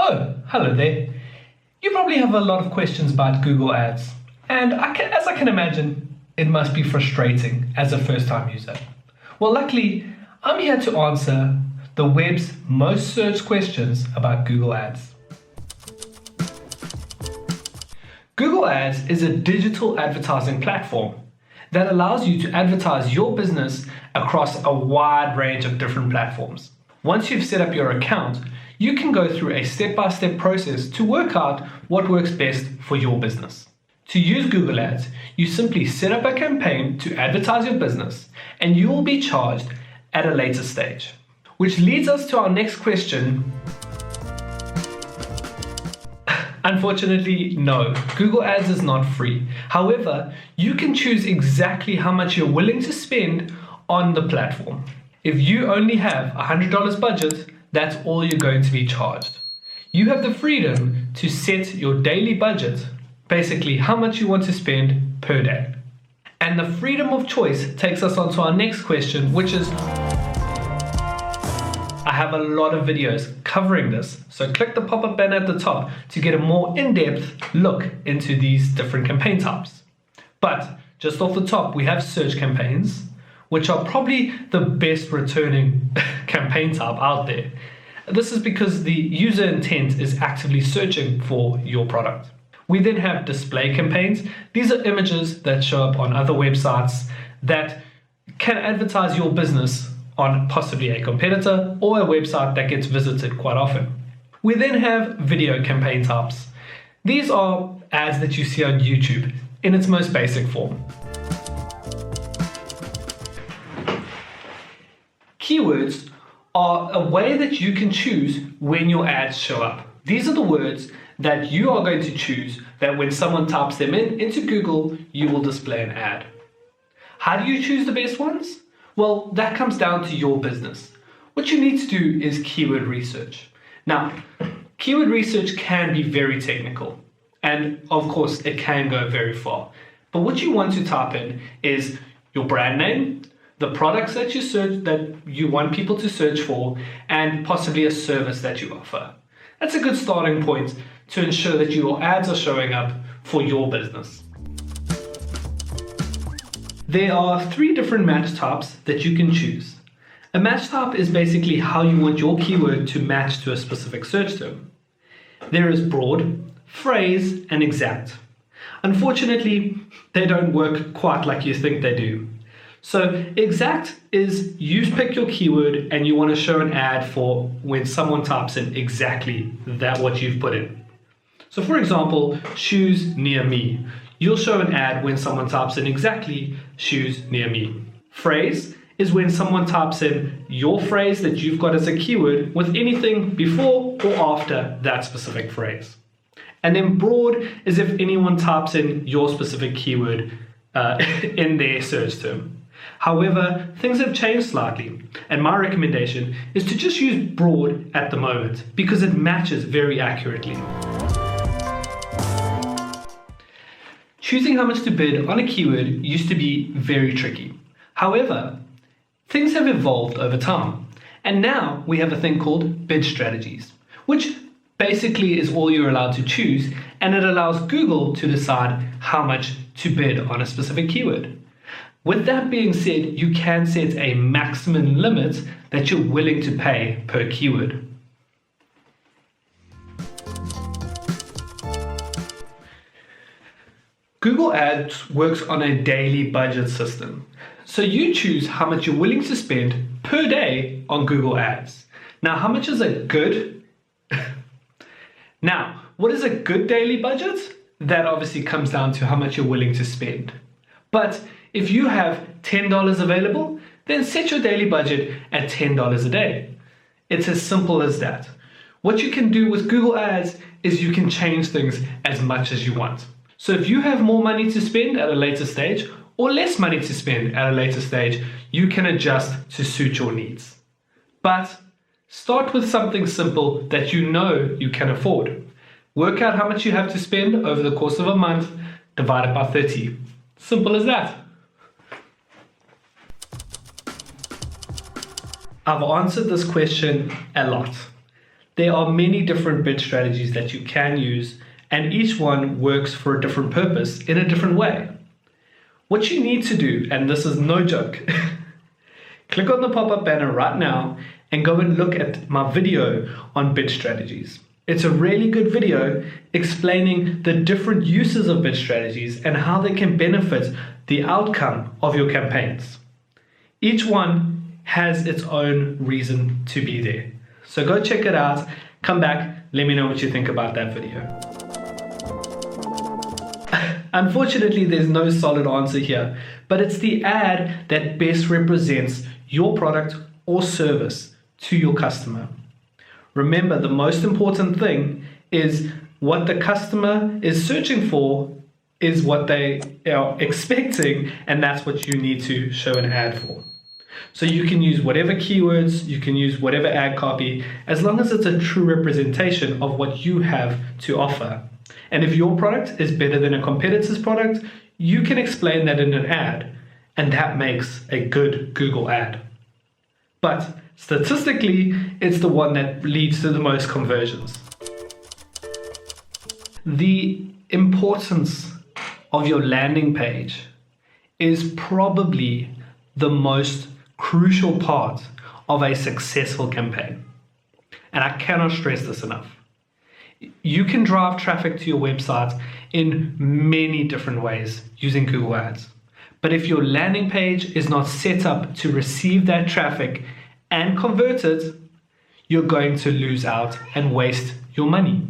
Oh, hello there. You probably have a lot of questions about Google Ads, and as I can imagine, it must be frustrating as a first-time user. Well, luckily, I'm here to answer the web's most searched questions about Google Ads. Google Ads is a digital advertising platform that allows you to advertise your business across a wide range of different platforms. Once you've set up your account, you can go through a step-by-step process to work out what works best for your business. To use Google Ads, you simply set up a campaign to advertise your business, and you will be charged at a later stage. Which leads us to our next question. Unfortunately, no, Google Ads is not free. However, you can choose exactly how much you're willing to spend on the platform. If you only have a $100 budget, that's all you're going to be charged. You have the freedom to set your daily budget, basically how much you want to spend per day. And the freedom of choice takes us on to our next question, which is, I have a lot of videos covering this, so click the pop-up banner at the top to get a more in-depth look into these different campaign types. But just off the top, we have search campaigns, which are probably the best returning campaign type out there. This is because the user intent is actively searching for your product. We then have display campaigns. These are images that show up on other websites that can advertise your business on possibly a competitor or a website that gets visited quite often. We then have video campaign types. These are ads that you see on YouTube in its most basic form. Keywords are a way that you can choose when your ads show up. These are the words that you are going to choose that when someone types them into Google, you will display an ad. How do you choose the best ones? Well, that comes down to your business. What you need to do is keyword research. Now, keyword research can be very technical, and of course, it can go very far. But what you want to type in is your brand name, the products that you want people to search for, and possibly a service that you offer. That's a good starting point to ensure that your ads are showing up for your business. There are 3 different match types that you can choose. A match type is basically how you want your keyword to match to a specific search term. There is broad, phrase, and exact. Unfortunately, they don't work quite like you think they do. So exact is you pick your keyword and you want to show an ad for when someone types in exactly what you've put in. So for example, shoes near me. You'll show an ad when someone types in exactly shoes near me. Phrase is when someone types in your phrase that you've got as a keyword with anything before or after that specific phrase. And then broad is if anyone types in your specific keyword in their search term. However, things have changed slightly, and my recommendation is to just use broad at the moment because it matches very accurately. Choosing how much to bid on a keyword used to be very tricky. However, things have evolved over time, and now we have a thing called bid strategies, which basically is all you're allowed to choose, and it allows Google to decide how much to bid on a specific keyword. With that being said, you can set a maximum limit that you're willing to pay per keyword. Google Ads works on a daily budget system. So you choose how much you're willing to spend per day on Google Ads. Now, how much is a good? Now, what is a good daily budget? That obviously comes down to how much you're willing to spend. But if you have $10 available, then set your daily budget at $10 a day. It's as simple as that. What you can do with Google Ads is you can change things as much as you want. So if you have more money to spend at a later stage or less money to spend at a later stage, you can adjust to suit your needs. But start with something simple that you know you can afford. Work out how much you have to spend over the course of a month, divide it by 30. Simple as that. I've answered this question a lot. There are many different bid strategies that you can use, and each one works for a different purpose in a different way. What you need to do, and this is no joke, click on the pop-up banner right now and go and look at my video on bid strategies. It's a really good video explaining the different uses of bid strategies and how they can benefit the outcome of your campaigns. Each one has its own reason to be there. So go check it out, come back, let me know what you think about that video. Unfortunately, there's no solid answer here, but it's the ad that best represents your product or service to your customer. Remember, the most important thing is what the customer is searching for is what they are expecting, and that's what you need to show an ad for. So you can use whatever keywords, you can use whatever ad copy, as long as it's a true representation of what you have to offer. And if your product is better than a competitor's product, you can explain that in an ad, and that makes a good Google ad. But statistically, it's the one that leads to the most conversions. The importance of your landing page is probably the most crucial part of a successful campaign. And I cannot stress this enough. You can drive traffic to your website in many different ways using Google Ads. But if your landing page is not set up to receive that traffic and convert it, you're going to lose out and waste your money.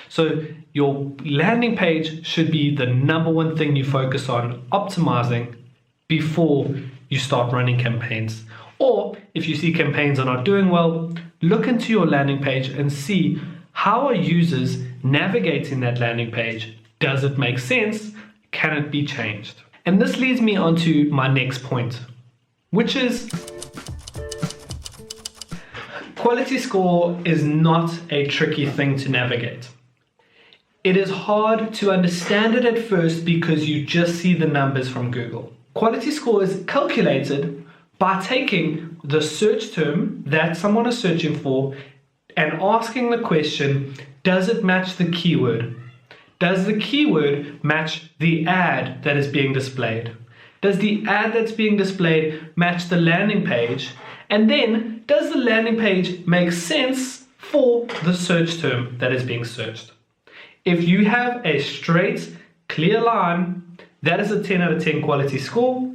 So your landing page should be the number one thing you focus on optimizing before you start running campaigns. Or if you see campaigns are not doing well, look into your landing page and see how are users navigating that landing page. Does it make sense? Can it be changed? And this leads me on to my next point, which is quality score is not a tricky thing to navigate. It is hard to understand it at first because you just see the numbers from Google. Quality score is calculated by taking the search term that someone is searching for and asking the question, does it match the keyword? Does the keyword match the ad that is being displayed? Does the ad that's being displayed match the landing page? And then, does the landing page make sense for the search term that is being searched? If you have a straight, clear line, that is a 10 out of 10 quality score.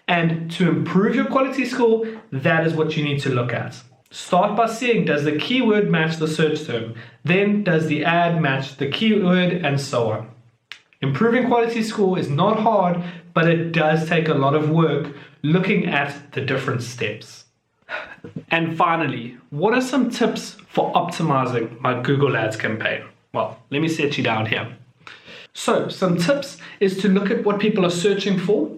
And to improve your quality score, that is what you need to look at. Start by seeing, does the keyword match the search term? Then, does the ad match the keyword, and so on. Improving quality score is not hard, but it does take a lot of work looking at the different steps. And finally, what are some tips for optimizing my Google Ads campaign? Well, let me set you down here. So, some tips is to look at what people are searching for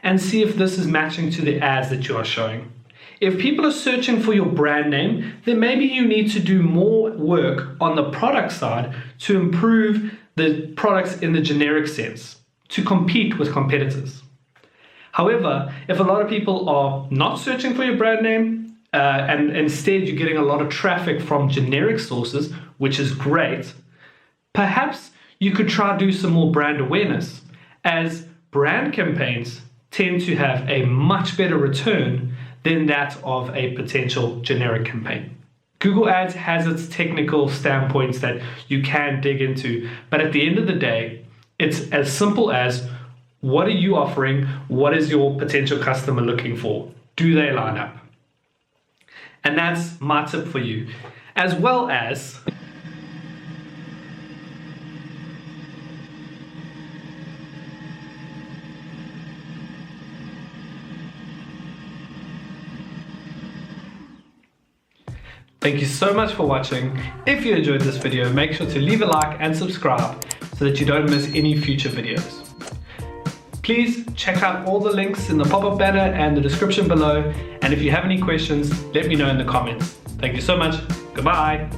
and see if this is matching to the ads that you are showing. If people are searching for your brand name, then maybe you need to do more work on the product side to improve the products in the generic sense, to compete with competitors. However, if a lot of people are not searching for your brand name, and instead you're getting a lot of traffic from generic sources, which is great, perhaps you could try to do some more brand awareness, as brand campaigns tend to have a much better return than that of a potential generic campaign. Google Ads has its technical standpoints that you can dig into, but at the end of the day, it's as simple as, what are you offering? What is your potential customer looking for? Do they line up? And that's my tip for you, as well as thank you so much for watching. If you enjoyed this video, make sure to leave a like and subscribe so that you don't miss any future videos. Please check out all the links in the pop-up banner and the description below. And if you have any questions, let me know in the comments. Thank you so much. Goodbye.